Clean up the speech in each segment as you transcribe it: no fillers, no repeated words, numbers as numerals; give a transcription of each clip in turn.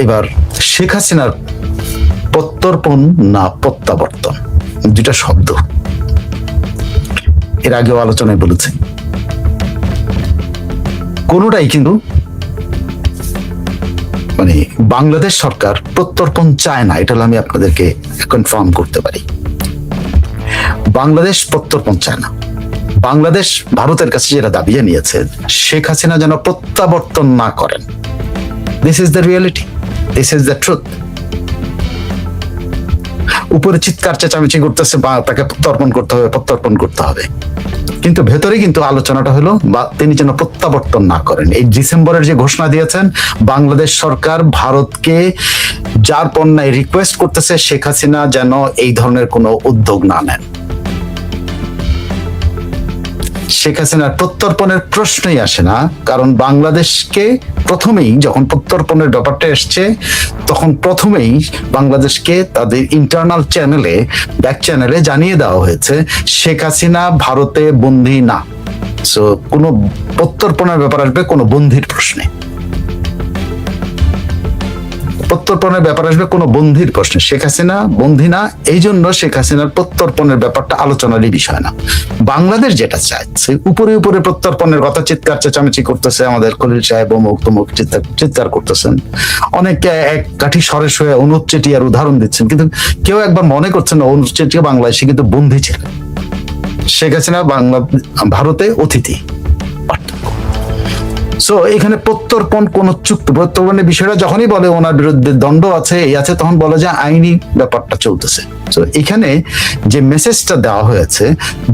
এবার শেখ হাসিনার প্রত্যর্পণ না প্রত্যাবর্তন, দুটা শব্দ এর আগেও আলোচনায় বলেছি, কোনোটাই কিন্তু মানে বাংলাদেশ সরকার প্রত্যর্পণ চায় না, এটা আমি আপনাদেরকে কনফার্ম করতে পারি। বাংলাদেশ প্রত্যর্পণ চায় না। বাংলাদেশ ভারতের কাছে যেটা দাবি জানিয়েছে, শেখ হাসিনা যেন প্রত্যাবর্তন না করেন। This is the reality, this is the truth. উপরে চিৎকার চেঁচামেচি করতেছে বা তাকে প্রত্যর্পণ করতে হবে, প্রত্যর্পণ করতে হবে, কিন্তু ভেতরে কিন্তু আলোচনাটা হলো বা তিনি যেন প্রত্যাবর্তন না করেন। এই ডিসেম্বরের যে ঘোষণা দিয়েছেন, বাংলাদেশ সরকার ভারতকে যার পণ্যায় রিকোয়েস্ট করতেছে শেখ হাসিনা যেন এই ধরনের কোনো উদ্যোগ না নেন। শেখ হাসিনার প্রত্যর্পণের প্রশ্নই আসে না, কারণ বাংলাদেশকে প্রথমেই যখন প্রত্যর্পণের ব্যাপারটা এসছে, তখন প্রথমেই বাংলাদেশকে তাদের ইন্টারনাল চ্যানেলে, ব্যাক চ্যানেলে জানিয়ে দেওয়া হয়েছে শেখ হাসিনা ভারতে বন্দী না। সো কোনো প্রত্যর্পণের ব্যাপার আসবে কোনো বন্দির প্রশ্নে, প্রত্যর্পণের ব্যাপার আসবে কোনো বন্দির প্রশ্নে। শেখ হাসিনা বন্দী না, এই জন্য শেখ হাসিনার প্রত্যর্পণের ব্যাপারটা আলোচনারই বিষয় না। বাংলাদেশ যেটা চাইছে, উপরে উপরে প্রত্যর্পণের কথা চিৎকার চেঁচামেচি করতেছে, আমাদের খলিল সাহেব অমুক তমুক চিৎকার করতেছেন, অনেকে এক কাঠি সরে শুয়ে অনুপ চেটিয়ার উদাহরণ দিচ্ছেন, কিন্তু কেউ একবার মনে করছেন না অনুপ চেটিয়া বাংলাদেশে কিন্তু বন্দী ছিলেন, শেখ হাসিনা ভারতে অতিথি। সো এখানে প্রত্যর্পণ কোন চুক্তি, প্রত্যর্পণের বিষয়টা যখনই বলে ওনার বিরুদ্ধে দণ্ড আছে, এই আছে, তখন বলে যে আইনি ব্যাপারটা চলতেছে। তো এখানে যে মেসেজটা দেওয়া হয়েছে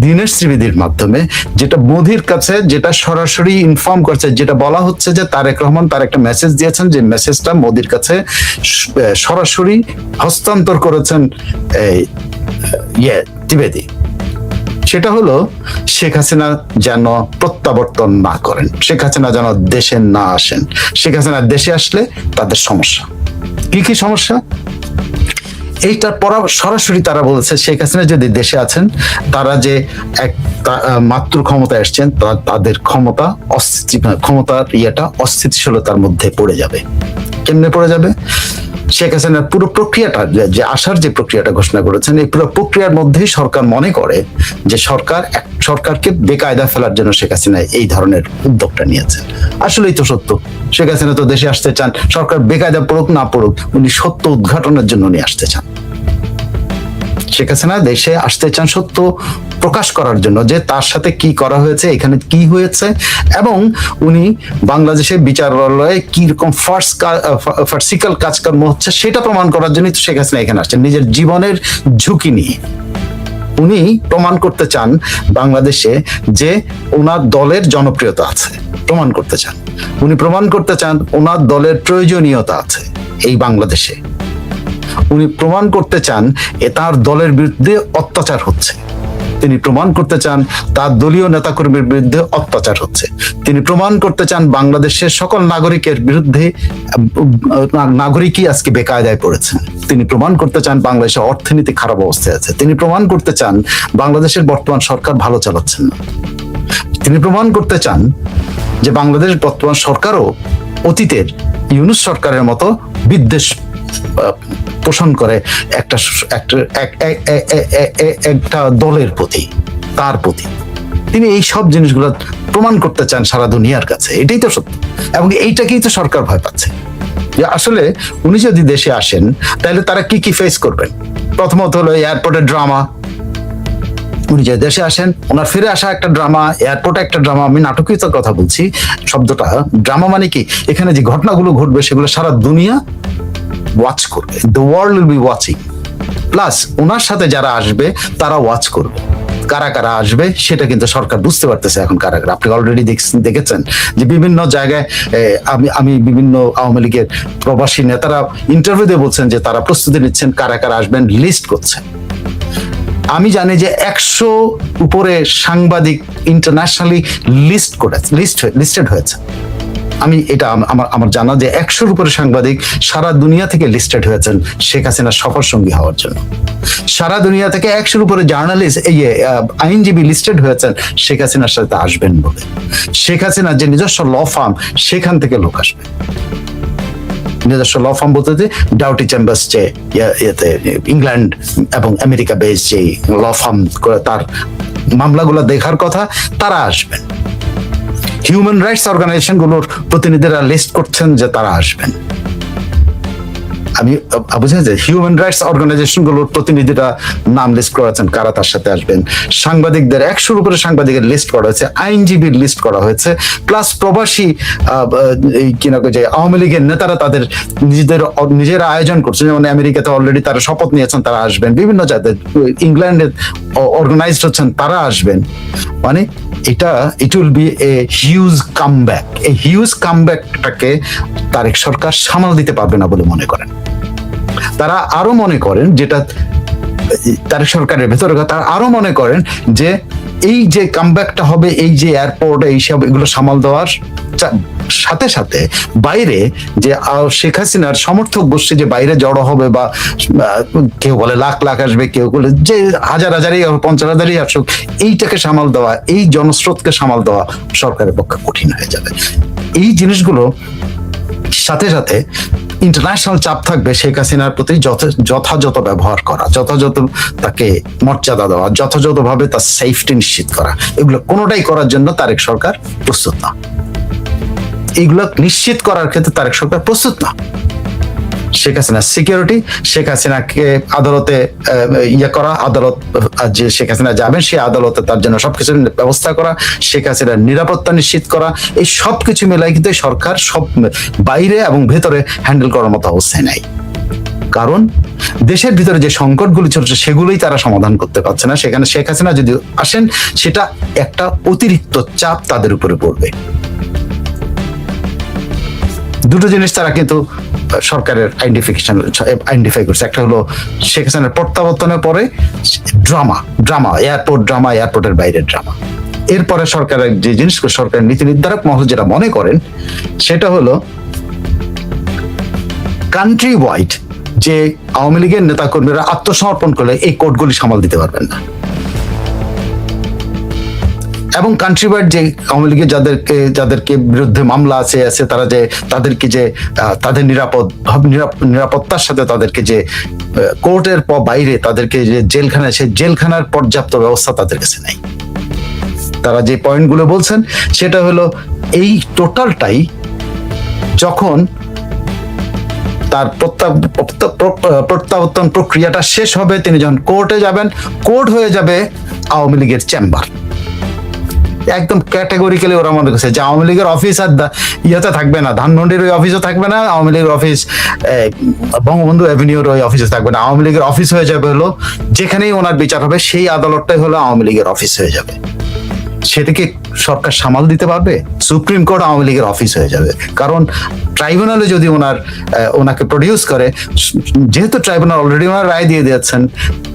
দীনেশ ত্রিবেদীর মাধ্যমে, যেটা মোদির কাছে, যেটা সরাসরি ইনফর্ম করছে, যেটা বলা হচ্ছে যে তারেক রহমান তার একটা মেসেজ দিয়েছেন, যে মেসেজটা মোদির কাছে সরাসরি হস্তান্তর করেছেন ত্রিবেদী, সেটা হলো শেখ হাসিনা যেন প্রত্যাবর্তন না করেন, শেখ হাসিনা যেন দেশে না আসেন। শেখ হাসিনা দেশে আসলে তাদের সমস্যা কি কি সমস্যা, এইটার পর সরাসরি তারা বলেছে শেখ হাসিনা যদি দেশে আছেন, তারা যে এক মাত্র ক্ষমতায় আসছেন, তাদের ক্ষমতার অস্থিতিশীলতার মধ্যে পড়ে যাবে। কেমনে পড়ে যাবে? শেখ হাসিনার পুরো প্রক্রিয়াটা, যে আসার যে প্রক্রিয়াটা ঘোষণা করেছেন, এই পুরো প্রক্রিয়ার মধ্যেই সরকার মনে করে যে সরকারকে বেকায়দা ফেলার জন্য শেখ হাসিনা এই ধরনের উদ্যোগটা নিয়েছেন। আসলেই তো সত্য, শেখ হাসিনা তো দেশে আসতে চান, সরকার বেকায়দা পড়ুক না পড়ুক, উনি সত্য উদ্ঘাটনের জন্য উনি আসতে চান। শেখ হাসিনা দেশে আসতে চান সত্য প্রকাশ করার জন্য, যে তার সাথে কি করা হয়েছে, এখানে কি হয়েছে, এবং উনি বাংলাদেশের বিচারালয়ে কি রকম ফার্সিক্যাল কাজকর্ম হচ্ছে সেটা প্রমাণ করার জন্যই তো শেখ হাসিনা এখানে আসছেন, নিজের জীবনের ঝুঁকি নিয়ে। উনি প্রমাণ করতে চান বাংলাদেশে যে ওনার দলের জনপ্রিয়তা আছে, প্রমাণ করতে চান। উনি প্রমাণ করতে চান ওনার দলের প্রয়োজনীয়তা আছে এই বাংলাদেশে। উনি প্রমাণ করতে চান তার দলের বিরুদ্ধে অত্যাচার হচ্ছে। তিনি প্রমাণ করতে চান তার দলীয় নেতাকর্মীর বিরুদ্ধে অত্যাচার হচ্ছে। তিনি প্রমাণ করতে চান বাংলাদেশের সকল নাগরিকের বিরুদ্ধে, নাগরিকই আজকে বেকায়দায় পড়েছেন। তিনি প্রমাণ করতে চান বাংলাদেশের অর্থনীতি খারাপ অবস্থায় আছে। তিনি প্রমাণ করতে চান বাংলাদেশের বর্তমান সরকার ভালো চালাচ্ছেন না। তিনি প্রমাণ করতে চান যে বাংলাদেশ বর্তমান সরকারও অতীতের ইউনূস সরকারের মতো বিদ্বেষ পোষণ করে একটা দলের প্রতি, তার প্রতি। তিনি এই সব জিনিসগুলো প্রমাণ করতে চান সারা দুনিয়ার কাছে। এটাই তো সত্য, এবং এইটাকেই তো সরকার ভয় পাচ্ছে, যে আসলে উনি যদি দেশে আসেন তাহলে তারা কি কি ফেস করবেন। প্রথমত হলো এয়ারপোর্টের ড্রামা। উনি যে দেশে আসেন, ওনার ফিরে আসা একটা ড্রামা, এয়ারপোর্টে একটা ড্রামা। আমি নাটকীয়তার কথা বলছি, শব্দটা ড্রামা মানে কি, এখানে যে ঘটনাগুলো ঘটবে সেগুলো সারা দুনিয়া ওয়াচ করবে, the world will be watching. Plus ওনার সাথে যারা আসবে তারা ওয়াচ করবে। কারা কারা আসবে সেটা কিন্তু সরকার বুঝতে পারতেছে এখন কারা কারা। আপনি অলরেডি দেখেছেন যে বিভিন্ন জায়গায় আমি বিভিন্ন আওয়ামী লীগের প্রবাসী নেতারা ইন্টারভিউ দিয়ে বলছেন যে তারা প্রস্তুতি নিচ্ছেন, কারা কারা আসবেন লিস্ট করছেন। আমি জানি যে 100 উপরে সাংবাদিক ইন্টারন্যাশনালি লিস্টেড হয়েছে। আমি এটা আমার জানা যে 100-র উপরে সাংবাদিক সারা দুনিয়া থেকে লিস্টেড হয়েছেন শেখ হাসিনার সফর সঙ্গী হওয়ার জন্য। সারা দুনিয়া থেকে 100-র উপরে জার্নালিস্ট, আইনজীবী লিস্টেড হয়েছেন শেখ হাসিনার সাথে আসবেন বলে। শেখ হাসিনার যে নিজস্ব ল ফার্ম, সেখান থেকে লোক আসবে। নিজস্ব ল ফার্ম বলতে ডাউটি চেম্বার্স যে ইংল্যান্ড এবং আমেরিকা বেস যে ল ফার্ম তার মামলাগুলো দেখার কথা, তারা আসবেন। হিউম্যান রাইটস অর্গানাইজেশন গুলোর প্রতিনিধিরা লিস্ট করছেন যে তারা আসবেন। আমি বুঝেন যে হিউম্যান রাইটস অর্গানাইজেশন গুলোর প্রতিনিধিরা নাম লিস্ট করেছেন কারা তার সাথে আসবেন। সাংবাদিকদের 100-র উপরে সাংবাদিকের লিস্ট করা হয়েছে, আইনজীবীর লিস্ট করা হয়েছে, প্লাস প্রবাসী যে আওয়ামী লীগের নেতারা তাদের নিজেরা আয়োজন করছেন। যেমন আমেরিকাতে অলরেডি তারা শপথ নিয়েছেন তারা আসবেন, বিভিন্ন জায়গায় ইংল্যান্ডে অর্গানাইজড হচ্ছেন তারা আসবেন। মানে এটা it will be a huge comeback. এই হিউজ কামব্যাকটাকে তারেক সরকার সামাল দিতে পারবে না বলে মনে করেন। তারা আরো মনে করেন, যেটা তারেক সরকারের ভেতরে তারা আরো মনে করেন যে এই যে কামব্যাকটা হবে, এই যে এয়ারপোর্ট এইসব এগুলো সামাল দেওয়ার সাথে সাথে বাইরে যে শেখ হাসিনার সমর্থক গোষ্ঠী যে বাইরে জড়ো হবে, বা কেউ বলে লাখ লাখ আসবে, কেউ বলে যে হাজার হাজারই 50,000ই আসুক, এইটাকে সামাল দেওয়া, এই জনস্রোতকে সামাল দেওয়া সরকারের পক্ষে কঠিন হয়ে যাবে। এই জিনিসগুলো সাথে সাথে ইন্টারন্যাশনাল চাপ থাকবে শেখ হাসিনার প্রতি যথাযথ ব্যবহার করা, যথাযথ তাকে মর্যাদা দেওয়া, যথাযথভাবে তার সেফটি নিশ্চিত করা। এগুলো কোনোটাই করার জন্য তারেক সরকার প্রস্তুত না। এগুলো নিশ্চিত করার ক্ষেত্রে তারেক সরকার প্রস্তুত না। শেখ হাসিনার সিকিউরিটি, শেখ হাসিনাকে আদালতে করা, আদালত যে শেখ হাসিনা যাবেন সেই আদালতে তার জন্য সবকিছু ব্যবস্থা করা, শেখ হাসিনার নিরাপত্তা নিশ্চিত করা, এই সবকিছু মিলাই কিন্তু সরকার সব বাইরে এবং ভেতরে হ্যান্ডেল করার মতো অবস্থায় নাই। কারণ দেশের ভিতরে যে সংকটগুলি চলছে সেগুলোই তারা সমাধান করতে পারছে না। সেখানে শেখ হাসিনা যদি আসেন, সেটা একটা অতিরিক্ত চাপ তাদের উপরে পড়বে। দুটো জিনিস তারা কিন্তু সরকারের আইডেন্টিফাই করছে। একটা হলো শেখ হাসিনার প্রত্যাবর্তনের পরে ড্রামা এয়ারপোর্টের বাইরের ড্রামা। এরপরে সরকারের যে জিনিস, সরকারের নীতি নির্ধারক মহল যেটা মনে করেন, সেটা হলো কান্ট্রি ওয়াইড যে আওয়ামী লীগের নেতাকর্মীরা আত্মসমর্পণ করলে এই কোর্টগুলি সামাল দিতে পারবেন না, এবং কান্ট্রি ওয়াইড যে আওয়ামী লীগের যাদেরকে বিরুদ্ধে মামলা আছে তারা যে তাদেরকে যে তাদের নিরাপত্তার সাথে তাদেরকে যে কোর্টের বাইরে তাদেরকে যে জেলখানায়, সেই জেলখানার পর্যাপ্ত ব্যবস্থা তাদের কাছে নাই। তারা যে পয়েন্টগুলো বলছেন সেটা হলো এই টোটালটাই যখন তার প্রত্যাবর্তন প্রক্রিয়াটা শেষ হবে, তিনি যখন কোর্টে যাবেন, কোর্ট হয়ে যাবে আওয়ামী লীগের চেম্বার। একদম ক্যাটেগরিক্যালি ওরা মনে করছে যে আওয়ামী লীগের অফিস আর ইয়েতে থাকবে না, ধানমন্ডির ওই অফিসও থাকবে না, আওয়ামী লীগের অফিস বঙ্গবন্ধু অ্যাভিনিউর ওই অফিসে থাকবে না। আওয়ামী লীগের অফিস হয়ে যাবে হলো যেখানেই ওনার বিচার হবে সেই আদালতটাই হলো আওয়ামী লীগের অফিস হয়ে যাবে। সেটাকে সরকার সামাল দিতে পারবে? সুপ্রিম কোর্ট আওয়ামী লীগের অফিস হয়ে যাবে। কারণ ট্রাইব্যুনালে যদি ওনাকে প্রডিউস করে, যেহেতু ট্রাইব্যুনাল অলরেডি ওনার রায় দিয়ে দিয়েছেন,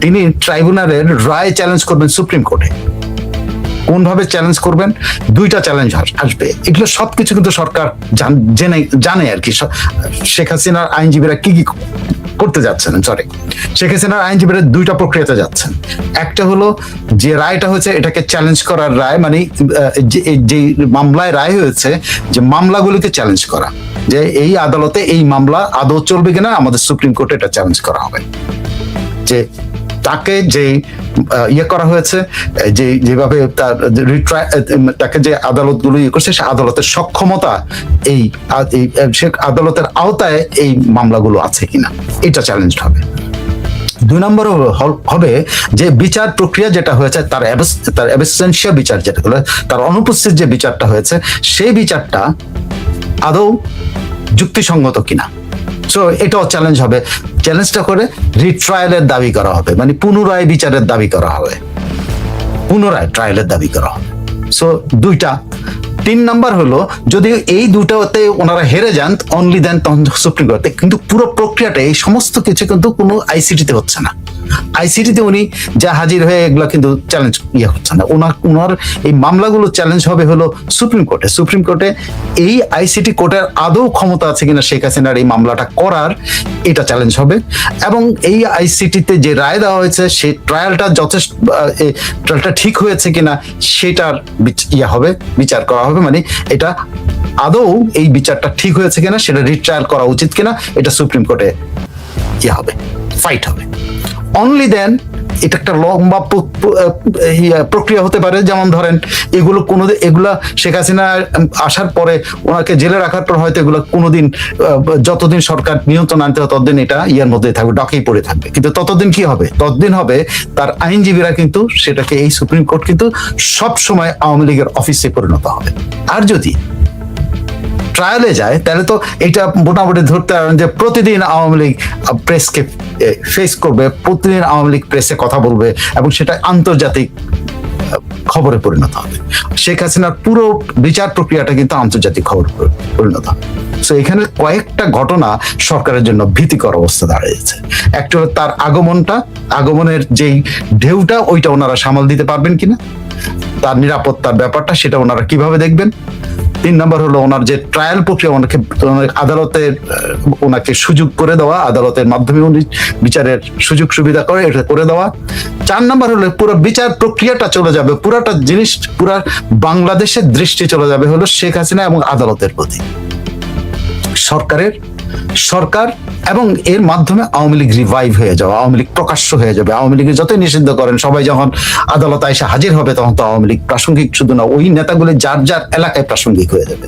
তিনি ট্রাইব্যুনালের রায় চ্যালেঞ্জ করবেন সুপ্রিম কোর্টে। কোনভাবে চ্যালেঞ্জ করবেন? দুইটা চ্যালেঞ্জ আসবে। এগুলো সবকিছু কিন্তু সরকার জানে আর কি। শেখ হাসিনার আইনজীবীরা কি কি করতে যাচ্ছেন, শেখ হাসিনার আইনজীবীরা দুইটা প্রক্রিয়াতে যাচ্ছেন। একটা হলো যে রায়টা হয়েছে এটাকে চ্যালেঞ্জ করার রায়, মানে যে মামলায় রায় হয়েছে যে মামলাগুলিকে চ্যালেঞ্জ করা, যে এই আদালতে এই মামলা আদৌ চলবে কিনা, আমাদের সুপ্রিম কোর্টে এটা চ্যালেঞ্জ করা হবে। যে তাকে যে করা হয়েছে, যেভাবে তাকে যে আদালতগুলো করছে, সে আদালতের সক্ষমতা এই আদালতের আওতায় এই মামলাগুলো আছে কিনা, এটা চ্যালেঞ্জ হবে। 2 নম্বর হবে যে বিচার প্রক্রিয়া যেটা হয়েছে তার অ্যাবসেন্সিয়া বিচার, যেটা হলো তার অনুপস্থিত যে বিচারটা হয়েছে, সেই বিচারটা আদৌ যুক্তিসঙ্গত কিনা। সো এটাও চ্যালেঞ্জ হবে। চ্যালেঞ্জটা করে রিট্রায়ালের দাবি করা হবে, মানে পুনরায় বিচারের দাবি করা হবে, পুনরায় ট্রায়ালের দাবি করা হবে। সো দুইটা। 3 নাম্বার হলো যদি এই দুটাতে ওনারা হেরে যান, অনলি দেন তখন সুপ্রিম কোর্টে। কিন্তু পুরো প্রক্রিয়াটা এই সমস্ত কিছু কিন্তু কোনো আইসিটিতে হচ্ছে না। আইসিটিতে উনি যা হাজির হয়ে এগুলো কিন্তু চ্যালেঞ্জ হচ্ছে না। ওনার এই মামলাগুলো চ্যালেঞ্জ হবে হলো সুপ্রিম কোর্টে। সুপ্রিম কোর্টে এই আইসিটি কোর্টের আদৌ ক্ষমতা আছে কিনা শেখ হাসিনার এই মামলাটা করার, এটা চ্যালেঞ্জ হবে। এবং এই আইসিটিতে যে রায় দেওয়া হয়েছে সেই ট্রায়ালটা যথেষ্ট, ট্রায়ালটা ঠিক হয়েছে কিনা সেটার হবে, বিচার করা হবে, মানে এটা আদৌ এই বিচারটা ঠিক হয়েছে কিনা, সেটা রিট্রায়াল করা উচিত কিনা, এটা সুপ্রিম কোর্টে হবে, ফাইট হবে। অনলি দেন এটা একটা লম্বা প্রক্রিয়া হতে পারে। যেমন ধরেন এগুলা শেখ হাসিনা আসার পরে ওনাকে জেলে রাখার পর হয়তো এগুলো কোনোদিন, যতদিন সরকার নিয়ন্ত্রণ আনতে হবে ততদিন এটা মধ্যে থাকবে, ডাকেই পড়ে থাকবে। কিন্তু ততদিন কি হবে, ততদিন হবে তার আইনজীবীরা কিন্তু সেটাকে, এই সুপ্রিম কোর্ট কিন্তু সব সময় আওয়ামী লীগের অফিসে পরিণত হবে। আর যদি ট্রায়ালে যায় তাহলে তো এটা মোটামুটি ধরতে পারেন যে প্রতিদিন আওয়ামী লীগ প্রেসকে ফেস করবে, প্রতিদিন আওয়ামী লীগ প্রেসে কথা বলবে, এবং সেটা আন্তর্জাতিক খবরে পরিণত হবে। শেখ হাসিনার পুরো বিচার প্রক্রিয়াটা কিন্তু আন্তর্জাতিক খবর পরিণত হবে। তো এখানে কয়েকটা ঘটনা সরকারের জন্য ভীতিকর অবস্থা দাঁড়িয়েছে। একটা হলো তার আগমনের যেই ঢেউটা, ওইটা ওনারা সামাল দিতে পারবেন কিনা, তার নিরাপত্তার ব্যাপারটা সেটা ওনারা কিভাবে দেখবেন। 3 নম্বর হলো ওনার যে ট্রায়াল প্রক্রিয়া, ওনাকে সুযোগ করে দেওয়া, আদালতের মাধ্যমে উনি বিচারের সুযোগ সুবিধা এটা করে দেওয়া। 4 নম্বর হলো পুরো বিচার প্রক্রিয়াটা চলে যাবে, পুরাটা জিনিস, পুরা বাংলাদেশের দৃষ্টি চলে যাবে হলো শেখ হাসিনা এবং আদালতের প্রতি, সরকার এবং এর মাধ্যমে আওয়ামী লীগ রিভাইভ হয়ে যাওয়া, আওয়ামী লীগ প্রকাশ্য হয়ে যাবে। আওয়ামী লীগের যতই নিষিদ্ধ করেন, সবাই যখন আদালতে এসে হাজির হবে তখন তো আওয়ামী লীগ প্রাসঙ্গিক শুধু না, ওই নেতাগুলি যার যার এলাকায় প্রাসঙ্গিক হয়ে যাবে।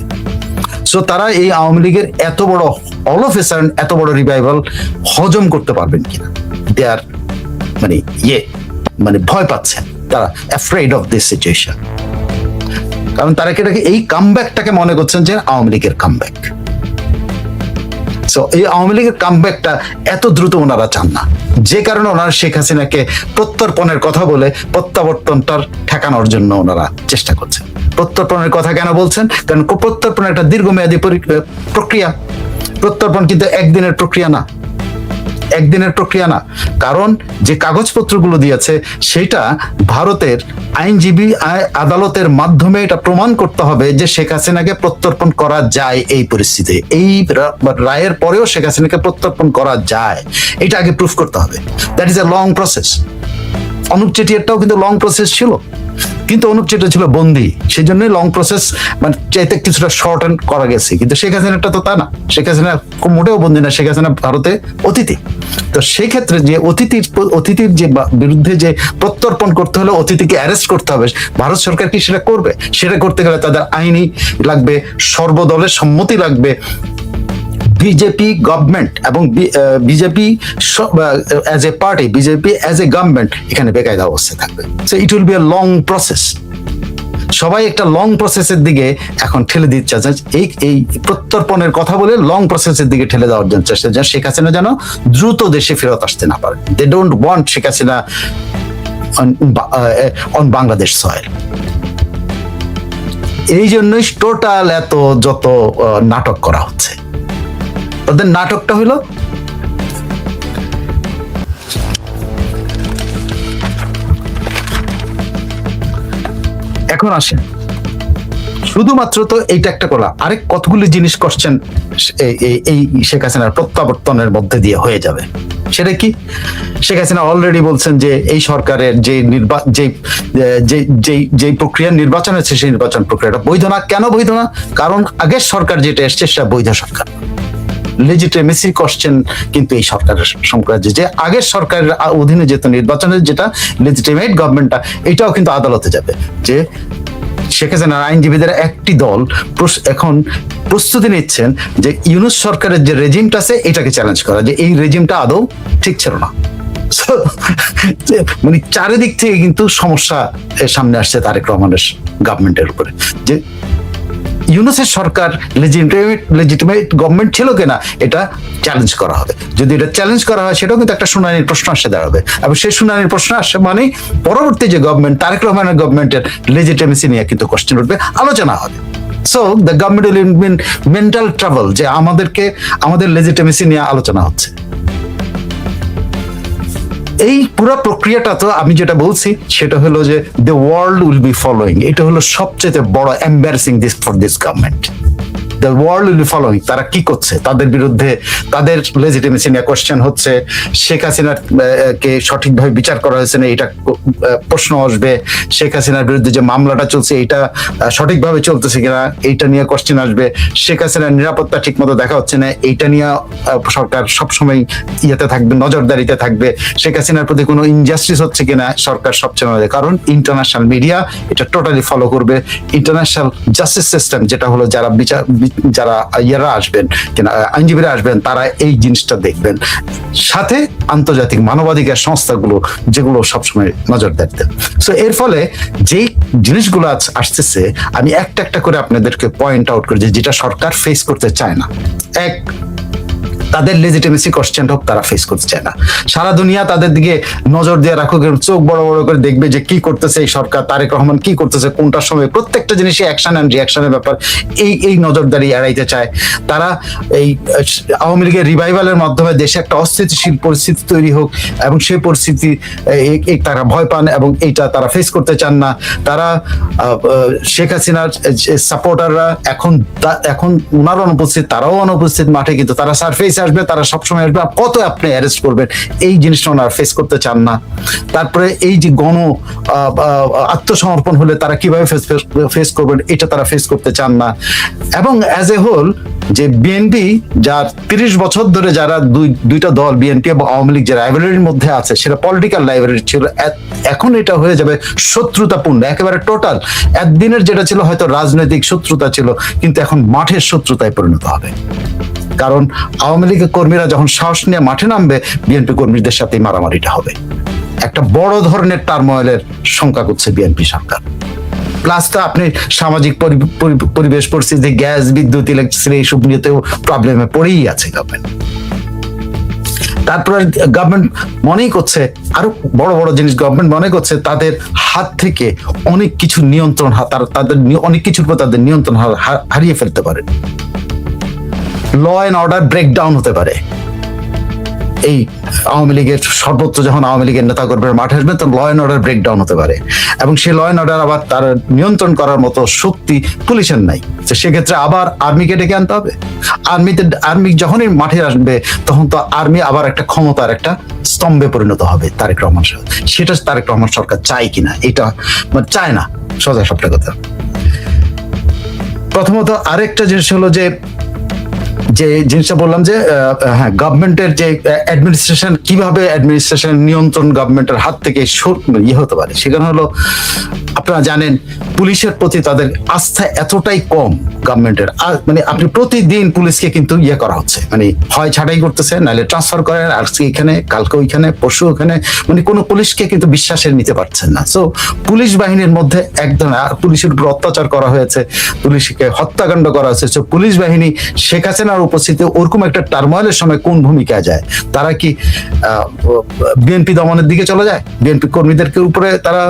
সো তারা এই আওয়ামী লীগের এত বড় অল অফ এ সাডেন এত বড় রিভাইভাল হজম করতে পারবেন কিনা, দে আর ভয় পাচ্ছেন, তারা অ্যাফ্রেড অফ দিস সিচুয়েশন। কারণ তারা এই কামব্যাকটাকে মনে করছেন যে আওয়ামী লীগের কামব্যাক। এই আওয়ামী লীগের কামব্যাকটা এত দ্রুত ওনারা চান না, যে কারণে ওনারা শেখ হাসিনাকে প্রত্যর্পণের কথা বলে প্রত্যাবর্তনটার ঠেকানোর জন্য ওনারা চেষ্টা করছেন। প্রত্যর্পণের কথা কেন বলছেন? কারণ প্রত্যর্পণ একটা দীর্ঘমেয়াদী প্রক্রিয়া। প্রত্যর্পণ কিন্তু একদিনের প্রক্রিয়া না, কারণ যে কাগজপত্রগুলো দিয়েছে সেটা ভারতের আইনজীবী আদালতের মাধ্যমে এটা প্রমাণ করতে হবে যে শেখ হাসিনাকে প্রত্যর্পণ করা যায়। এই পরিস্থিতি, এই রায়ের পরেও শেখ হাসিনাকে প্রত্যর্পণ করা যায়, এটা আগে প্রুফ করতে হবে। That is a long process. Anup চেটিয়ারটাও কিন্তু লং প্রসেস ছিল, কিন্তু অনুপ চেটিয়া ছিল বন্দী, সেই জন্যই লং প্রসেস চাইতে কিছুটা শর্ট করা গেছে। কিন্তু শেখ হাসিনাটা তো তা না, শেখ হাসিনা মোটেও বন্দী না, শেখ হাসিনা ভারতে অতিথি। তো সেই ক্ষেত্রে যে অতিথির যে বিরুদ্ধে যে প্রত্যর্পণ করতে হলে অতিথিকে অ্যারেস্ট করতে হবে, ভারত সরকার কি সেটা করবে? সেটা করতে গেলে তাদের আইনি লাগবে, সর্বদলের সম্মতি লাগবে, বিজেপি গভর্নমেন্ট এবং BJP as a party, BJP as a government এখানে বেকায়দা অবস্থায় থাকবে। So it will be A long process. সবাই একটা লং প্রসেসের দিকে এখন ঠেলে দিচ্ছে, এই প্রত্যর্পণের কথা বলে লং প্রসেসের দিকে ঠেলে দেওয়ার জন্য চেষ্টা, যেন শেখ হাসিনা যেন দ্রুত দেশে ফেরত আসতে না পারে। They don't want Sheikh Hasina on Bangladesh soil. এই জন্যই টোটাল যত নাটক করা হচ্ছে। তাদের নাটকটা হলো এখন আসেন, শুধুমাত্র তো এইটা একটা করা, আরেক কতগুলি জিনিস কোশ্চেন এই শেখ হাসিনার প্রত্যাবর্তনের মধ্যে দিয়ে হয়ে যাবে। সেটা কি? শেখ হাসিনা অলরেডি বলছেন যে এই সরকারের যে প্রক্রিয়া নির্বাচন হচ্ছে, সেই নির্বাচন প্রক্রিয়াটা বৈধ না। কেন বৈধ না? কারণ আগের সরকার যেটা এসছে সেটা বৈধ সরকার। লেজিটিমেসি কোশ্চেন কিন্তু এই সরকারের সংক্রান্ত, যে আগের সরকারের অধীনে যেহেতু নির্বাচনের যেটা লেজিটিমেট গভর্নমেন্টটা, এটাও কিন্তু আদালতে যাবে। যে শেখ হাসিনার আইনজীবীদের একটি দল এখন প্রস্তুতি নিচ্ছেন যে ইউনূস সরকারের যে রেজিমটা আছে এটাকে চ্যালেঞ্জ করা, যে এই রেজিমটা আদৌ ঠিক ছিল না। চারিদিক থেকে কিন্তু সমস্যা সামনে আসছে তারেক রহমানের গভর্নমেন্টের উপরে, যে ইউনূসের সরকার লেজিটিমেট গভর্নমেন্ট ছিল কিনা এটা চ্যালেঞ্জ করা হবে। যদি এটা চ্যালেঞ্জ করা হয় সেটাও কিন্তু একটা শুনানির প্রশ্ন আসে দাঁড়াবে, এবং সেই শুনানির প্রশ্ন আসে মানে পরবর্তী যে গভর্নমেন্ট, তারেক রহমানের গভর্নমেন্টের লেজিটিমেসি নিয়ে কিন্তু কোশ্চেন উঠবে, আলোচনা হবে। So the government will in mental travel, যে আমাদের লেজিটিমেসি নিয়ে আলোচনা হচ্ছে। এই পুরো প্রক্রিয়াটা তো আমি যেটা বলছি সেটা হলো যে the world will B following. এটা হলো সবচেয়ে বড় embarrassing this for this government. The world will B following, তারা কি করছে, তাদের বিরুদ্ধে তাদের লেজিটিমেসি নিয়ে কোয়েশ্চেন হচ্ছে, শেখ হাসিনার কে সঠিকভাবে বিচার করা হয়েছে না এটা প্রশ্ন আসবে, শেখ হাসিনার বিরুদ্ধে যে মামলাটা চলছে এটা সঠিকভাবে চলতেছে কিনা এইটা নিয়ে কোয়েশ্চেন আসবে, শেখ হাসিনার নিরাপত্তা ঠিক মতো দেখা হচ্ছে না এইটা নিয়ে সরকার সবসময় ইয়েতে থাকবে, নজরদারিতে থাকবে, শেখ হাসিনার প্রতি কোনো ইনজাস্টিস হচ্ছে কিনা সরকার সবসময়, কারণ ইন্টারন্যাশনাল মিডিয়া এটা টোটালি ফলো করবে। ইন্টারন্যাশনাল জাস্টিস সিস্টেম যেটা হলো যারা যারা ইয়ারা আসবেন কিনা আইনজীবীরা আসবেন তারা এই জিনিসটা দেখবেন, সাথে আন্তর্জাতিক মানবাধিকার সংস্থাগুলো যেগুলো সবসময় নজরদারি দেন। সো এর ফলে যেই জিনিসগুলো আসতেছে আমি একটা একটা করে আপনাদেরকে পয়েন্ট আউট করি যেটা সরকার ফেস করতে চায় না। এক, তাদের লেজিটিমেসি কোশ্চেন হোক তারা ফেস করতে চায় না, সারা দুনিয়া তাদের দিকে নজর দিয়ে রাখুক, চোখ বড় বড় করে দেখবে যে কি করতেছে এই সরকার, তারেক রহমান কি করতেছে কোনটার সময়, প্রত্যেকটা জিনিসে অ্যাকশন অ্যান্ড রিয়াকশনের ব্যাপার, এই নজরদারি এড়াইতে চায় তারা। এই আওয়ামী লীগের রিভাইভালের মাধ্যমে দেশে একটা অস্থিতিশীল পরিস্থিতি তৈরি হোক এবং সেই পরিস্থিতি তারা ভয় পান এবং এইটা তারা ফেস করতে চান না। তারা শেখ হাসিনার সাপোর্টাররা এখন ওনারা অনুপস্থিত, তারাও অনুপস্থিত মাঠে, কিন্তু তারা সারফেস আসবে, তারা সবসময় আসবে, কত আপনি অ্যারেস্ট করবেন, এই জিনিসটা ওনারা ফেস করতে চান না। তারপরে এই যে আত্মসমর্পণ হলে তারা কিভাবে ফেস করবেন এটা তারা ফেস করতে চান না। এবং অ্যাজ এ হোল যে বিএনপি যার 30 বছর ধরে যারা দুইটা দল বিএনপি এবং আওয়ামী লীগ যে রাইভালরির মধ্যে আছে সেটা পলিটিক্যাল রাইভালরি ছিল, এখন এটা হয়ে যাবে শত্রুতাপূর্ণ, একেবারে টোটাল। একদিনের যেটা ছিল হয়তো রাজনৈতিক শত্রুতা ছিল, কিন্তু এখন মাঠের শত্রুতায় পরিণত হবে। কারণ আওয়ামী লীগের কর্মীরা যখন সাহস নিয়ে মাঠে নামবে বিএনপি কর্মীদের সাথে মারামারিটা হবে। একটা বড় ধরনের টার্ময়েলের শঙ্কা করছে বিএনপি সরকার। প্লাস তো আপনি সামাজিক পরিবেশ পরিস্থিতি, গ্যাস, বিদ্যুৎ, ইলেকট্রিসিটি এইসব নিয়েতেও প্রবলেমে পড়েই আছে গভর্নমেন্ট। তারপরে গভর্নমেন্ট মনেই করছে আরো বড় বড় জিনিস, গভর্নমেন্ট মনে করছে তাদের হাত থেকে অনেক কিছু নিয়ন্ত্রণ, তাদের অনেক কিছুর উপর তাদের নিয়ন্ত্রণ হারিয়ে ফেলতে পারে। ল অ্যান্ড অর্ডার ব্রেকডাউন হতে পারে। এই আওয়ামী লীগের সর্বোচ্চ যখন আওয়ামী লীগের নেতা কর্মীরা মাঠে আসবেন তখন ল অ্যান্ড অর্ডার ব্রেকডাউন হতে পারে, এবং সেই ল অ্যান্ড অর্ডার আবার তার নিয়ন্ত্রণ করার মতো শক্তি পুলিশের নাই। তো সেক্ষেত্রে আবার আর্মিকে ডেকে আনতে হবে। আর্মি যখনই মাঠে আসবে তখন তো আর্মি আবার একটা ক্ষমতার একটা স্তম্ভে পরিণত হবে তারেক রহমান সরকার। সেটা তারেক রহমান সরকার চায় কিনা, এটা চায় না, সোজা সবটা কথা। প্রথমত আরেকটা জিনিস হলো যে জিনিসটা বললাম যে হ্যাঁ, গভর্নমেন্টের যে অ্যাডমিনিস্ট্রেশন, কিভাবে অ্যাডমিনিস্ট্রেশন নিয়ন্ত্রণ গভর্নমেন্টের হাত থেকে হতে পারে, সেখানে হলো আপনারা জানেন পুলিশের প্রতি তাদের আস্থা এতটাই কম গভর্নমেন্টের। মানে আপনি প্রতিদিন পুলিশকে কিন্তু করা হচ্ছে, মানে হয় ছাঁটাই করতেছে, নাহলে ট্রান্সফার করেন, আজকে এখানে কালকে ওইখানে পরশু ওখানে, মানে কোনো পুলিশকে কিন্তু বিশ্বাসে নিতে পারছেন না। সো পুলিশ বাহিনীর মধ্যে একদম পুলিশের উপর অত্যাচার করা হয়েছে, পুলিশকে হত্যাকাণ্ড করা হয়েছে। সো পুলিশ বাহিনী শেখ হাসিনার উপস্থিতি ওরকম একটা টার্ময়েলের সময় কোন ভূমিকা যায়? তারা কি বিএনপি দমনের দিকে চলে যায়? বিএনপি কর্মীদেরকে উপরে তারা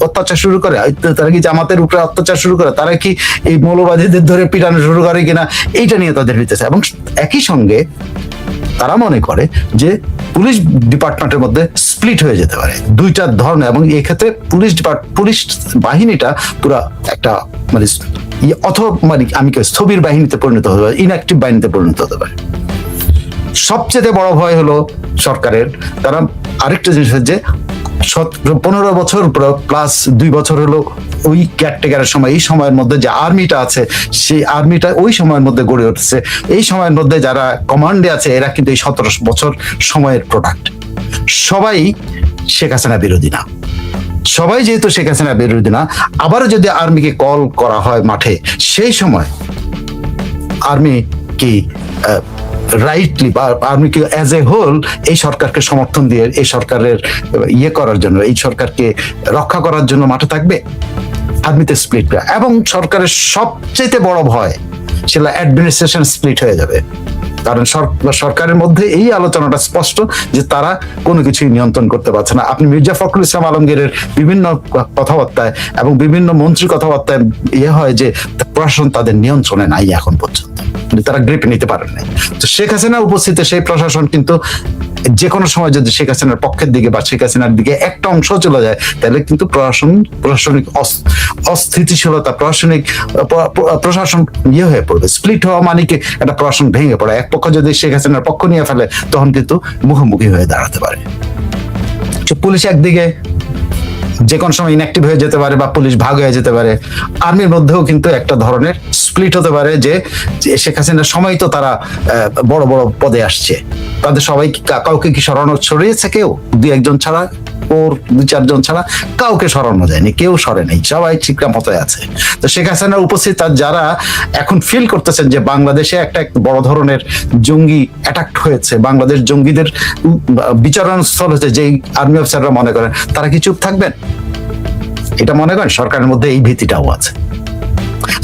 অত্যাচার শুরু করে? তারা কি জামাতের উপরে অত্যাচার শুরু করে? তারা কি এই মৌলবাদীদের ধরে পিটানো শুরু করে কিনা? এইটা নিয়ে তাদের হইতেছে। এবং একই সঙ্গে তারা মনে করে যে পুলিশ ডিপার্টমেন্টের মধ্যে স্প্লিট হয়ে যেতে পারে দুইটা ধরনের, এবং এক্ষেত্রে পুলিশ বাহিনীটা পুরা একটা মানে আমি স্থবির বাহিনীতে পরিণত হতে পারে, ইনঅ্যাক্টিভ বাহিনীতে পরিণত হতে পারে। সবচেয়ে বড় ভয় হলো সরকারের, তারা আরেকটা জিনিস হচ্ছে 15 বছর প্লাস 2 বছর হলো ওই কেয়ারটেকারের সময়, এই সময়ের মধ্যে যে আর্মিটা আছে সেই আর্মিটা ওই সময়ের মধ্যে গড়ে উঠছে। এই সময়ের মধ্যে যারা কমান্ডে আছে এরা কিন্তু এই 17 বছর সময়ের প্রোডাক্ট। সবাই শেখ হাসিনা বিরোধী না, সবাই যেহেতু শেখ হাসিনা বিরোধী না, আবারও যদি আর্মিকে কল করা হয় মাঠে, সেই সময় আর্মি কি রাইটলি বা আর্মি কি অ্যাজ এ হোল এই সরকারকে সমর্থন দিয়ে এই সরকারের করার জন্য, এই সরকারকে রক্ষা করার জন্য মাঠে থাকবে? আর্মিতে স্প্লিট করা। এবং সরকারের সবচেয়ে বড় ভয় সেটা অ্যাডমিনিস্ট্রেশন স্প্লিট হয়ে যাবে। কারণ সরকারের মধ্যে এই আলোচনাটা স্পষ্ট যে তারা কোনো কিছুই নিয়ন্ত্রণ করতে পারছে না। আপনি মির্জা ফখরুল ইসলাম আলমগীরের বিভিন্ন কথাবার্তায় এবং বিভিন্ন মন্ত্রী কথাবার্তায় হয় যে প্রশাসন তাদের নিয়ন্ত্রণে নাই এখন পর্যন্ত, তারা গ্রিপে নিতে পারেন নাই। তো শেখ হাসিনার উপস্থিতিতে সেই প্রশাসন কিন্তু যে কোনো সময় যদি শেখ হাসিনার পক্ষের দিকে বা শেখ হাসিনার দিকে একটা অংশ চলে যায়, তাহলে কিন্তু প্রশাসনিক অস্থিতিশীলতা, প্রশাসন হয়ে পড়বে। স্প্লিট হওয়া মানে কি একটা প্রশাসন ভেঙে পড়ে। এক পক্ষ যদি শেখ হাসিনার পক্ষ নিয়ে ফেলে, তখন কিন্তু মুখোমুখি হয়ে দাঁড়াতে পারে। পুলিশ একদিকে যে কোনো সময় ইনঅ্যাক্টিভ হয়ে যেতে পারে বা পুলিশ ভাগ হয়ে যেতে পারে। আর্মির মধ্যেও কিন্তু একটা ধরনের স্প্লিট হতে পারে যে শেখ হাসিনার সময় তো তারা বড় বড় পদে আসছে, তাদের সবাই কাউকে কি সরানো ছড়িয়েছে? কেউ দুই একজন ছাড়া, ওর দুই চারজন ছাড়া কাউকে সরানো যায়নি, কেউ সরে নেই, সবাই ঠিকঠাক মতোই আছে। তো শেখ হাসিনার উপস্থিত যারা এখন ফিল করতেছেন যে বাংলাদেশে একটা বড় ধরনের জঙ্গি অ্যাটাক হয়েছে, বাংলাদেশ জঙ্গিদের বিচরণ স্থল হচ্ছে, যেই আর্মি অফিসাররা মনে করেন, তারা কি চুপ থাকবেন? এটা মনে করেন সরকারের মধ্যে এই ভীতিটাও আছে।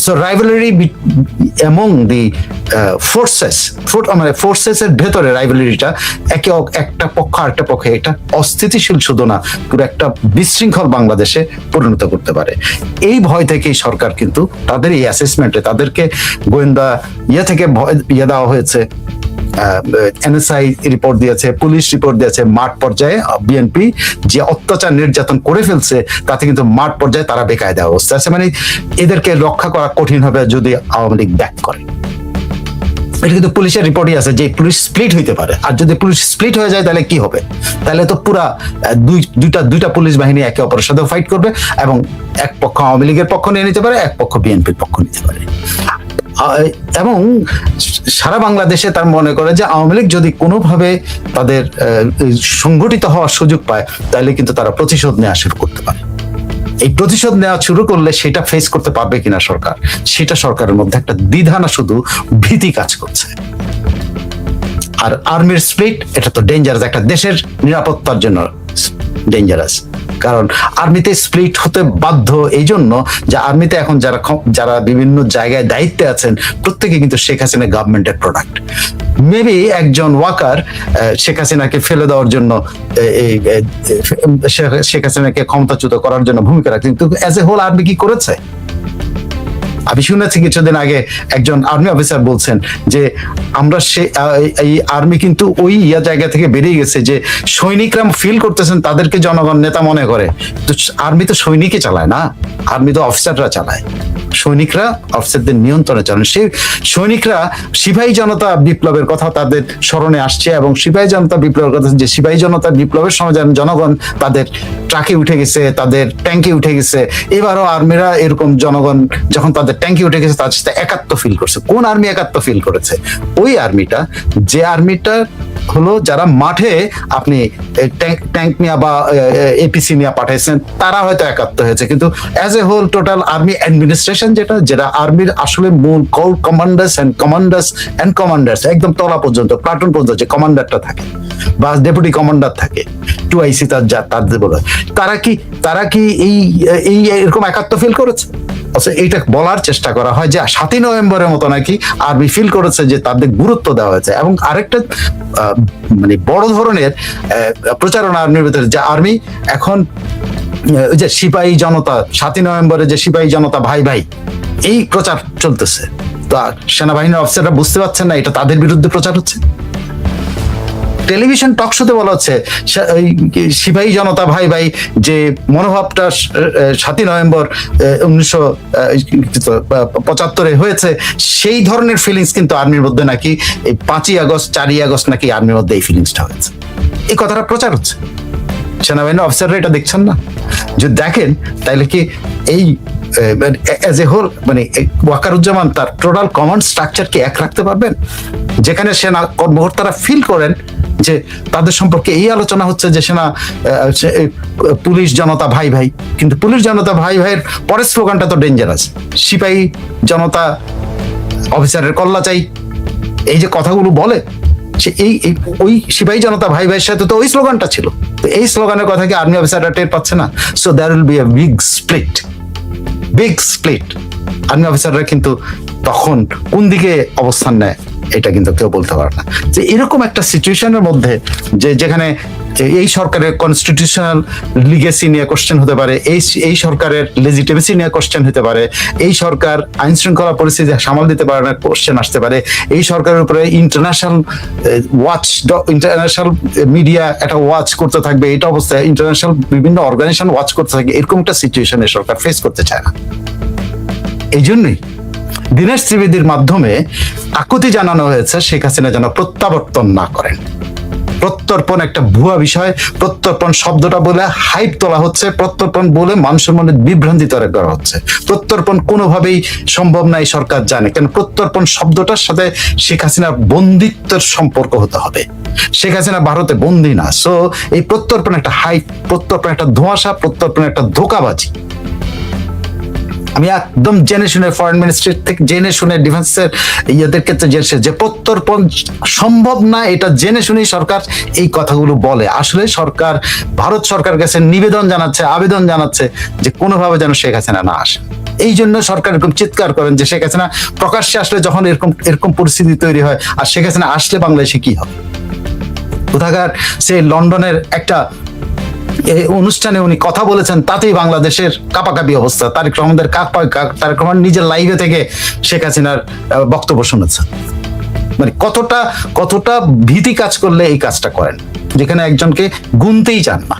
So rivalry among the forces এর ভেতরে রাইভালরিটা একটা পক্ষ আরেকটা পক্ষে একটা অস্থিতিশীল শুধু না, পুরো একটা বিশৃঙ্খল বাংলাদেশে পরিণত করতে পারে। এই ভয় থেকেই সরকার কিন্তু তাদের এই অ্যাসেসমেন্টে তাদেরকে গোয়েন্দা থেকে দেওয়া হয়েছে, এনএসআই রিপোর্ট দিয়েছে, পুলিশ রিপোর্ট দিয়েছে, মাঠ পর্যায়ে বিএনপি যে অত্যাচার নির্যাতন করে ফেলছে তাতে কিন্তু মাঠ পর্যায়ে তারা বেকায়দা অবস্থা আছে। মানে এদেরকে রক্ষা করা কঠিন হবে যদি আওয়ামী লীগ ব্যাক করে। এটা কিন্তু পুলিশের রিপোর্টই আছে যে পুলিশ স্প্লিট হইতে পারে, আর যদি পুলিশ স্প্লিট হয়ে যায় তাহলে কি হবে? তাহলে তো পুরা দুইটা পুলিশ বাহিনী একে অপরের সাথে ফাইট করবে এবং এক পক্ষ আওয়ামী লীগের পক্ষ নিয়ে নিতে পারে, এক পক্ষ বিএনপির পক্ষ নিতে পারে। এবং সারা বাংলাদেশে তার মনে করে যে আওয়ামী লীগ যদি কোনোভাবে তাদের সংগঠিত হওয়ার সুযোগ পায়, তাহলে কিন্তু তারা প্রতিশোধ নেওয়া শুরু করতে পারে। এই প্রতিশোধ নেওয়া শুরু করলে সেটা ফেস করতে পারবে কিনা সরকার, সেটা সরকারের মধ্যে একটা দ্বিধা না শুধু ভীতি কাজ করছে। আর আর্মির স্প্লিট, এটা তো ডেঞ্জারাস, একটা দেশের নিরাপত্তার জন্য ডেঞ্জারাস। কারণ আর্মিতে স্প্লিট হতে বাধ্য এই জন্য যে আর্মিতে এখন যারা বিভিন্ন জায়গায় দায়িত্বে আছেন, প্রত্যেকে কিন্তু শেখ হাসিনা গভর্নমেন্টের প্রোডাক্ট। মেবি একজন ওয়াকার শেখ হাসিনাকে ফেলে দেওয়ার জন্য, শেখ হাসিনাকে ক্ষমতাচ্যুত করার জন্য ভূমিকা রাখছে, কিন্তু অ্যাজ এ হোল আর্মি কি করেছে? আমি শুনেছি কিছুদিন আগে একজন আর্মি অফিসার বলছেন যে আমরা এই আর্মি কিন্তু ওই জায়গা থেকে বেরিয়ে গেছে যে সৈনিকরা ফিল করতেছেন তাদেরকে জনগণ নেতা মনে করে। তো আর্মি তো সৈনিকই চালায় না, আর্মি তো অফিসাররা চালায়। সৈনিকরা অফিসারদের নিয়ন্ত্রণে চালান। সেই সৈনিকরা সিপাহী জনতা বিপ্লবের কথা তাদের স্মরণে আসছে, এবং সিপাহী জনতা বিপ্লবের কথা, যে সিপাহী জনতা বিপ্লবের সময় জনগণ তাদের ট্রাকে উঠে গেছে, তাদের ট্যাঙ্কে উঠে গেছে। এবারও আর্মিরা এরকম জনগণ যখন তাদের ট্যাঙ্কে উঠে গেছে তাদের সাথে একাত্ম ফিল করছে। কোন আর্মি একাত্ম ফিল করেছে? ওই আর্মিটা, যে আর্মিটা হলো যারা মাঠে আপনি ট্যাঙ্ক নিয়ে বা এপিসি নিয়ে পাঠাইছেন, তারা হয়তো একাত্ম হয়েছে, কিন্তু as a whole total army administration যেটা আর্মির আসলে মূল কমান্ডার্স একদম তলা পর্যন্ত, প্লাটুন পর্যন্ত যে কমান্ডারটা থাকে বা ডেপুটি কমান্ডার থাকে, 2IC তাদের বলে, তারা কি এই এরকম একাত্ম ফিল করেছে? এইটা বলার চেষ্টা করা হয় যে 7ই নভেম্বরের মতো নাকি আর্মি ফিল করেছে যে তাদের গুরুত্ব দেওয়া হয়েছে। এবং আরেকটা মানে বড় ধরনের প্রচারণা আর্মির ভিতরে, যে আর্মি এখন ওই যে সিপাহী জনতা, 7ই নভেম্বরে যে সিপাহী জনতা ভাই ভাই, এই প্রচার চলতেছে। তো সেনাবাহিনীর অফিসাররা বুঝতে পারছেন না এটা তাদের বিরুদ্ধে প্রচার হচ্ছে। টেলিভিশন টক শোতে বলা হচ্ছে সিপাহী জনতা ভাই ভাই যে মনোভাবটা 7ই নভেম্বর 1975 হয়েছে, সেই ধরনের ফিলিংস কিন্তু আর্মির মধ্যে নাকি এই 5ই আগস্ট 4ই আগস্ট নাকি আর্মির মধ্যে এই ফিলিংসটা হয়েছে। এই কথাটা প্রচার হচ্ছে, সেনাবাহিনীর অফিসাররা এটা দেখছেন না। যদি দেখেন তাহলে কি এই অ্যাজ এ হোল মানে ওয়াকারুজ্জামান তার টোটাল কমান্ড স্ট্রাকচারকে এক রাখতে পারবেন? যেখানে সেনা কর্মকর্তারা ফিল করেন যে তাদের সম্পর্কে এই আলোচনা হচ্ছে যে সেনা পুলিশ জনতা ভাই ভাই, কিন্তু পুলিশ জনতা ভাই ভাইয়ের পরের স্লোগানটা তো ডেঞ্জারাস, সিপাহী জনতা অফিসারের কল্লা চাই। এই যে কথাগুলো বলে, ওই সিপাহী জনতা ভাই ভাইয়ের সাথে তো ওই স্লোগানটা ছিল। তো এই স্লোগানের কথা কি আর্মি অফিসাররা টের পাচ্ছে না? So there will be a big split. Army অফিসাররা কিন্তু তখন কোন দিকে অবস্থান নেয় এটা কিন্তু কেউ বলতে পারে না। যে এরকম একটা সিচুয়েশনের মধ্যে যেখানে এই সরকারের কনস্টিটিউশনাল লিগেসি নিয়ে কোশ্চেন হতে পারে, এই সরকারের লেজিটিমেসি নিয়ে কোশ্চেন হতে পারে, এই সরকার আইন শৃঙ্খলা পরিস্থিতি সামাল দিতে পারে না কোশ্চেন আসতে পারে, এই সরকারের উপরে ইন্টারন্যাশনাল মিডিয়া একটা ওয়াচ করতে থাকবে, এটা অবস্থায় ইন্টারন্যাশনাল বিভিন্ন অর্গানাইজেশন ওয়াচ করতে থাকবে, এরকম একটা সিচুয়েশনে সরকার ফেস করতে চায় না। এই জন্যই দীনেশ ত্রিবেদীর মাধ্যমে আকুতি জানানো হয়েছে শেখ হাসিনা যেন প্রত্যাবর্তন না করেন। প্রত্যর্পণ একটা ভুয়া বিষয়, প্রত্যর্পণ শব্দটা বলে হাইপ তোলা হচ্ছে, প্রত্যর্পণ বলে মানুষের মনে বিভ্রান্তি তৈরি করা হচ্ছে। প্রত্যর্পণ কোনোভাবেই সম্ভব নাই, সরকার জানে, কেন প্রত্যর্পণ শব্দটার সাথে শেখ হাসিনার বন্দিত্বের সম্পর্ক হতে হবে। শেখ হাসিনা ভারতে বন্দি না। সো এই প্রত্যর্পণ একটা হাইপ, প্রত্যর্পণ একটা ধোঁয়াশা, প্রত্যর্পণ একটা ধোঁকাবাজি। আমি একদম জেনে শুনে ফরেন মিনিস্ট্রি থেকে জেনে শুনে ডিফেন্সের ইয়েদের ক্ষেত্রে যে প্রত্যর্পণ সম্ভব না, এটা জেনে শুনেই সরকার এই কথাগুলো বলে। আসলে সরকার, ভারত সরকার কাছে নিবেদন জানাচ্ছে, আবেদন জানাচ্ছে যে কোনোভাবে যেন শেখ হাসিনা না আসে। এই জন্য সরকার এরকম চিৎকার করেন যে শেখ হাসিনা প্রকাশ্যে আসলে যখন এরকম পরিস্থিতি তৈরি হয়, আর শেখ হাসিনা আসলে বাংলাদেশে কি হবে। কোথাকার সে লন্ডনের একটা অনুষ্ঠানে উনি কথা বলেছেন, তাতেই বাংলাদেশের কাপাকাপি অবস্থা। তারেক রহমান নিজের লাইভে থেকে শেখ হাসিনার বক্তব্য শুনেছেন। মানে কতটা ভীতি কাজ করলে এই কাজটা করেন, যেখানে একজনকে গুনতেই চান না।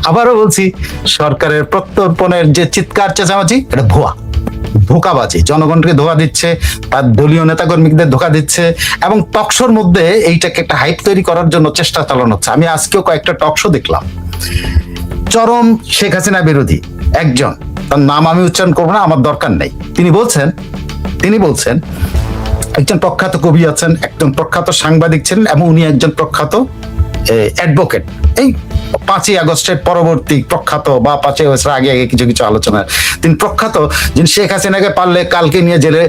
আবারও বলছি, সরকারের প্রত্যর্পণের যে চিৎকার চেঁচামেচি, এটা ভুয়া, ধোঁকাবাজি, জনগণকে ধোঁকা দিচ্ছে, তার দলীয় নেতাকর্মীদের ধোঁকা দিচ্ছে, এবং টকশোর মধ্যে এইটাকে একটা হাইপ তৈরি করার জন্য চেষ্টা চালানো হচ্ছে। আমি আজকেও কয়েকটা টকশো দেখলাম, চরম শেখ হাসিনা বিরোধী একজন, তার নাম আমি উচ্চারণ করবো না, আমার দরকার নেই। তিনি বলছেন একজন প্রখ্যাত কবি আছেন, একজন প্রখ্যাত সাংবাদিক ছিলেন, এবং উনি একজন প্রখ্যাত অ্যাডভোকেট। এই 5ই আগস্টের পরবর্তী প্রখ্যাত, বা 5ই আগস্টের আগে কিছু আলোচনা, তিনি প্রখ্যাত, যিনি শেখ হাসিনাকে পারলে কালকে নিয়ে জেলে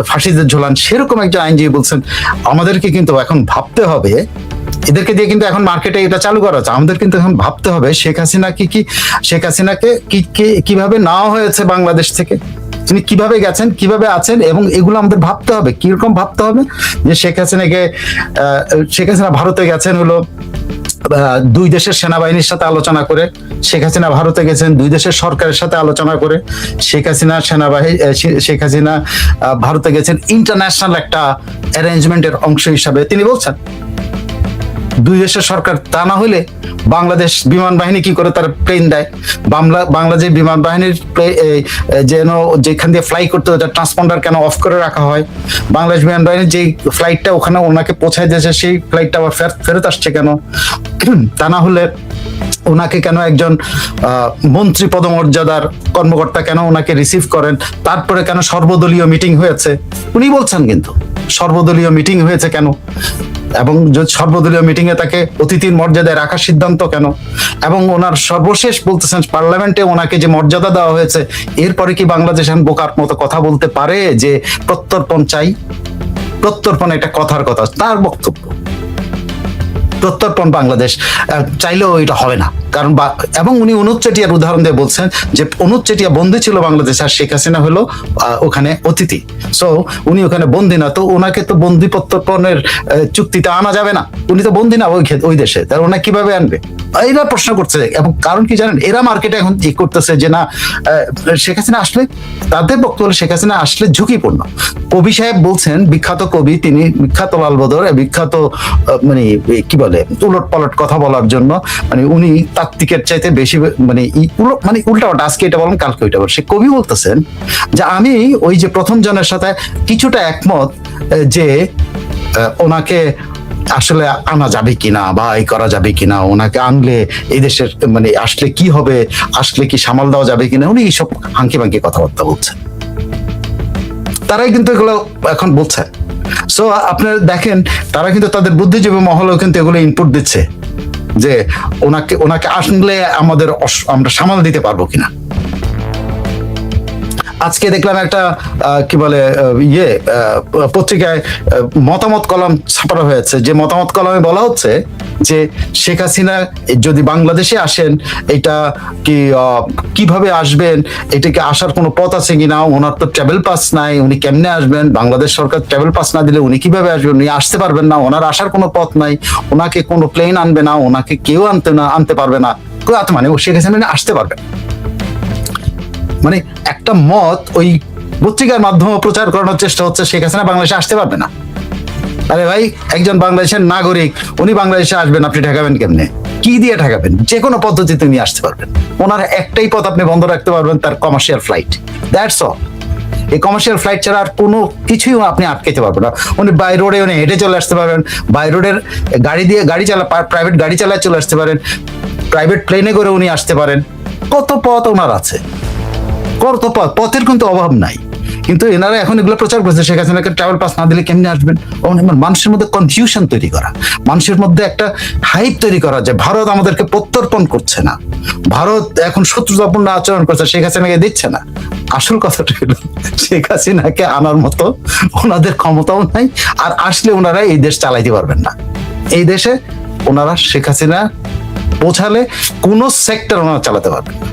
ফাঁসিতে ঝোলান, সেরকম একজন আইনজীবী বলছেন আমাদেরকে কিন্তু এখন ভাবতে হবে, এদেরকে দিয়ে কিন্তু এখন মার্কেটে এটা চালু করা হচ্ছে, আমাদের কিন্তু এখন ভাবতে হবে শেখ হাসিনাকে কিভাবে নেওয়া হয়েছে বাংলাদেশ থেকে, তিনি কিভাবে গেছেন, কিভাবে আছেন, এবং এগুলো আমাদের ভাবতে হবে। কিরকম ভাবতে হবে? যে শেখ হাসিনা ভারতে গেছেন হলো দুই দেশের সেনাবাহিনীর সাথে আলোচনা করে, শেখ হাসিনা ভারতে গেছেন দুই দেশের সরকারের সাথে আলোচনা করে, শেখ হাসিনা ভারতে গেছেন ইন্টারন্যাশনাল একটা অ্যারেঞ্জমেন্টের অংশ হিসাবে। তিনি বলছেন দুই দেশের সরকার, তা না হলে বাংলাদেশ বিমান বাহিনী কি করে তার প্লেন দেয়, বাংলাদেশ বিমান বাহিনীর যেন যেখান দিয়ে ফ্লাই করতে হয় ট্রান্সপন্ডার কেন অফ করে রাখা হয়, বাংলাদেশ বিমান বাহিনীর যে ফ্লাইটটা ওখানে ওনাকে পৌঁছায় দিয়েছে সেই ফ্লাইটটা আবার ফেরত আসছে কেন, তা না হলে ওনাকে কেন একজন মন্ত্রী পদমর্যাদার কর্মকর্তা কেন ওনাকে রিসিভ করেন, তারপরে কেন সর্বদলীয় মিটিং হয়েছে, উনি বলছেন কিন্তু সর্বদলীয় মিটিং হয়েছে কেন, এবং সর্বদলীয় মিটিং এ তাকে অতিথির মর্যাদায় রাখার সিদ্ধান্ত কেন, এবং ওনার সর্বশেষ বলতেছেন পার্লামেন্টে ওনাকে যে মর্যাদা দেওয়া হয়েছে, এরপরে কি বাংলাদেশ বোকার মতো কথা বলতে পারে যে প্রত্যর্পণ চাই? প্রত্যর্পণ এটা কথার কথা, তার বক্তব্য প্রত্যর্পণ বাংলাদেশ চাইলেও এটা হবে না, কারণ এবং উনি অনুপ চেটিয়ার উদাহরণ দিয়ে বলছেন যে অনুপ চেটিয়া বন্দী ছিল বাংলাদেশ, আর শেখ হাসিনা হলো ওখানে অতিথি, সো উনি ওখানে বন্দী না, তো ওনাকে তো বন্দী প্রত্যর্পণের চুক্তিতে আনা যাবে না, উনি তো বন্দী না ওই দেশে, তার ওনাকে কিভাবে আনবে? এরা প্রশ্ন করছে, এবং কারণ কি জানেন, এরা মার্কেটে এখন করতেছে যে না শেখ হাসিনা আসলে, তাদের বক্তব্য শেখ হাসিনা আসলে ঝুঁকিপূর্ণ। কবি সাহেব বলছেন, বিখ্যাত কবি, তিনি বিখ্যাত লাল বদর, বিখ্যাত মানে কি বলে উলট পালট কথা বলার জন্য, মানে উনি তাত্ত্বিকের চাইতে বেশি মানে উল্টাপাল্টা, আজকে এটা বলেন কালকে ওইটা বলেন। সে কবি বলতেছেন যে আমি ওই যে প্রথম জনের সাথে কিছুটা একমত যে ওনাকে আসলে আনা যাবে কিনা বা এই করা যাবে কিনা, ওনাকে আনলে এই দেশের মানে আসলে কি হবে, আসলে কি সামাল দেওয়া যাবে কিনা, উনি এইসব হাঙ্কি পাঙ্কি কথাবার্তা বলছেন, তারাই কিন্তু এগুলো এখন বলছেন। সো আপনারা দেখেন, তারা কিন্তু তাদের বুদ্ধিজীবী মহলেও কিন্তু এগুলো ইনপুট দিচ্ছে যে ওনাকে আসলে আমরা সামাল দিতে পারবো কিনা। আজকে দেখলাম একটা কি বলে পত্রিকায় মতামত কলাম ছাপানো হয়েছে, যে মতামত কলামে বলা হচ্ছে যে শেখ হাসিনা যদি বাংলাদেশে আসেন, এটা কি কিভাবে আসবেন, এটাকে আসার কোনো পথ আছে কিনা, ওনার তো ট্রাভেল পাস নাই, উনি কেমনে আসবেন, বাংলাদেশ সরকার ট্রাভেল পাস না দিলে উনি কিভাবে আসবেন, উনি আসতে পারবেন না, ওনার আসার কোনো পথ নাই, ওনাকে কোনো প্লেন আনবে না, ওনাকে কেউ আনতে পারবে না, মানে ও শেখ হাসিনা আসতে পারবে না। মানে একটা মত ওই পত্রিকার মাধ্যমে প্রচার করানোর চেষ্টা হচ্ছে শেখ হাসিনা বাংলাদেশে আসতে পারবে না। আরে ভাই, একজন বাংলাদেশের নাগরিক, উনি বাংলাদেশে আসবেন, আপনি ঠেকাবেন কেমনে? কি দিয়ে ঠেকাবেন? যে কোনো পদ্ধতিতে উনি আসতে পারবেন। ওনার একটাই পথ আপনি বন্ধ রাখতে পারবেন, তার কমার্শিয়াল ফ্লাইট, দ্যাটস অল। এই কমার্শিয়াল ফ্লাইট ছাড়া আর কোনো কিছুই আপনি আটকাতে পারবেন না। উনি বাই রোডে উনি হেঁটে চলে আসতে পারবেন, বাই রোডের প্রাইভেট গাড়ি চালায় চলে আসতে পারেন, প্রাইভেট প্লেনে করে উনি আসতে পারেন। কত পথ ওনার আছে, কত পথের কিন্তু অভাব নাই। কিন্তু এনারা এখন এগুলো প্রচার করছে, শেখ হাসিনাকে ট্রাভেল পাস না দিলে কেমনে আসবেন। মানুষের মধ্যে কনফিউশন তৈরি করা, মানুষের মধ্যে একটা হাইপ তৈরি করা যে ভারত আমাদেরকে প্রত্যর্পণ করছে না, ভারত এখন শত্রুতাপূর্ণ আচরণ করছে, শেখ হাসিনাকে দিচ্ছে না। আসল কথাটা হলো শেখ হাসিনাকে আনার মতো ওনাদের ক্ষমতাও নাই, আর আসলে ওনারা এই দেশ চালাইতে পারবেন না। এই দেশে ওনারা শেখ হাসিনা পৌঁছালে কোনো সেক্টর ওনারা চালাতে পারবেন না,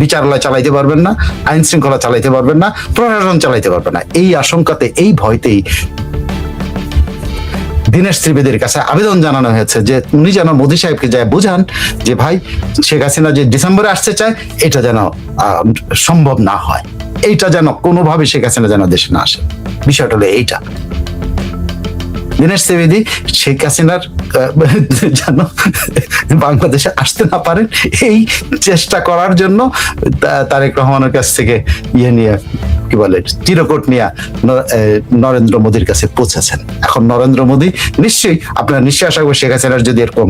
বিচারালয় চালাইতে পারবেন না, আইন শৃঙ্খলা চালাইতে পারবেন না, প্রশাসন চালাইতে পারবেন না। এই আশঙ্কাতে, এই ভয়তেই দীনেশ ত্রিবেদীর কাছে আবেদন জানানো হয়েছে যে উনি যেন মোদী সাহেবকে যায় বুঝান যে ভাই, শেখ হাসিনা যে ডিসেম্বরে আসতে চায় এটা যেন সম্ভব না হয়, এইটা যেন কোনোভাবে শেখ হাসিনা যেন দেশে না আসে। বিষয়টা হলো এইটা। দীনেশ ত্রিবেদী শেখ হাসিনার যেন বাংলাদেশে আসতে না পারেন এই চেষ্টা করার জন্য তারেক রহমানের কাছ থেকে নিয়ে কি বলে চিরকুট নিয়ে নরেন্দ্র মোদীর কাছে পৌঁছেছেন। এখন নরেন্দ্র মোদী নিশ্চয়ই, আপনারা নিশ্চয়ই আশা করবেন শেখ হাসিনার যদি এরকম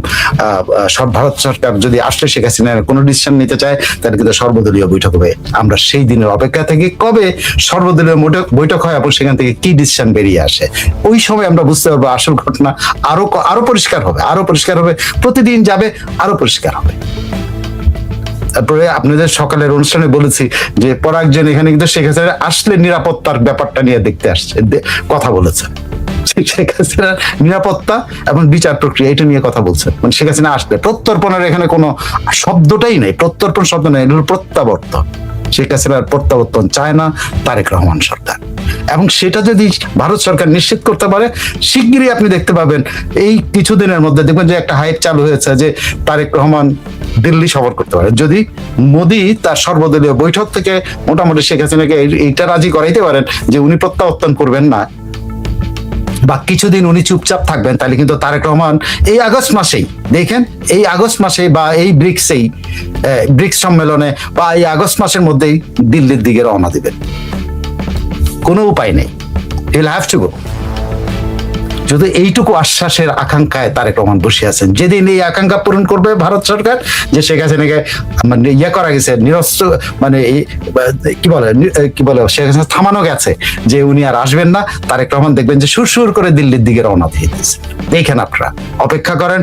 সব ভারত সরকার যদি আসলে শেখ হাসিনার কোনো ডিসিশন নিতে চায়, তাহলে কিন্তু সর্বদলীয় বৈঠক হবে। আমরা সেই দিনের অপেক্ষা থেকে কবে সর্বদলীয় বৈঠক হয় এবং সেখান থেকে কি ডিসিশন বেরিয়ে আসে, ওই সময় আমরা বুঝতে পারবো আসল ঘটনা আরো পরিষ্কার হবে, প্রতিদিন যাবে, আরো পরিষ্কার হবে। তারপরে আপনাদের সকালের অনুষ্ঠানে বলেছি যে পরাগজন এখানে কিন্তু শেখ হাসিনা আসলে নিরাপত্তার ব্যাপারটা নিয়ে দেখতে আসছে, কথা বলেছেন। শেখ হাসিনার নিরাপত্তা এবং বিচার প্রক্রিয়া এটা নিয়ে কথা বলছেন। মানে শেখ হাসিনা আসলে প্রত্যর্পণের এখানে কোনো শব্দটাই নেই, প্রত্যর্পণ শব্দ নেই, এটা হলো প্রত্যাবর্তন। শেখ হাসিনার প্রত্যাবর্তন চায় না তারেক রহমান সরকার, এবং সেটা যদি ভারত সরকার নিশ্চিত করতে পারে, শিগগিরই আপনি দেখতে পাবেন এই কিছুদিনের মধ্যে দেখবেন যে একটা হাইপ চালু হয়েছে যে তারেক রহমান দিল্লি সফর করতে পারে। যদি মোদী তার সর্বদলীয় বৈঠক থেকে মোটামুটি শেখ হাসিনাকে এইটা রাজি করাইতে পারেন যে উনি প্রত্যাবর্তন করবেন না বা কিছুদিন উনি চুপচাপ থাকবেন, তাহলে কিন্তু তারেক রহমান এই আগস্ট মাসেই দেখেন, এই আগস্ট মাসে বা এই ব্রিক্স সম্মেলনে বা এই আগস্ট মাসের মধ্যেই দিল্লির দিকে রওনা দিবেন। কোনো উপায় নেই, he'll have to go। যদি এইটুকু আশ্বাসের আকাঙ্ক্ষায় তারেক রহমান বসে আছেন, যেদিন এই আকাঙ্ক্ষা পূরণ করবে ভারত সরকার যে শেখ হাসিনাকে মানে করা গেছে, নিরস্ত্র মানে কি বলে শেখ হাসিনা থামানো গেছে যে উনি আর আসবেন না, তারেক রহমান দেখবেন যে সুর করে দিল্লির দিকে রওনা দিয়ে দিয়েছে। দেখেন, আপনারা অপেক্ষা করেন।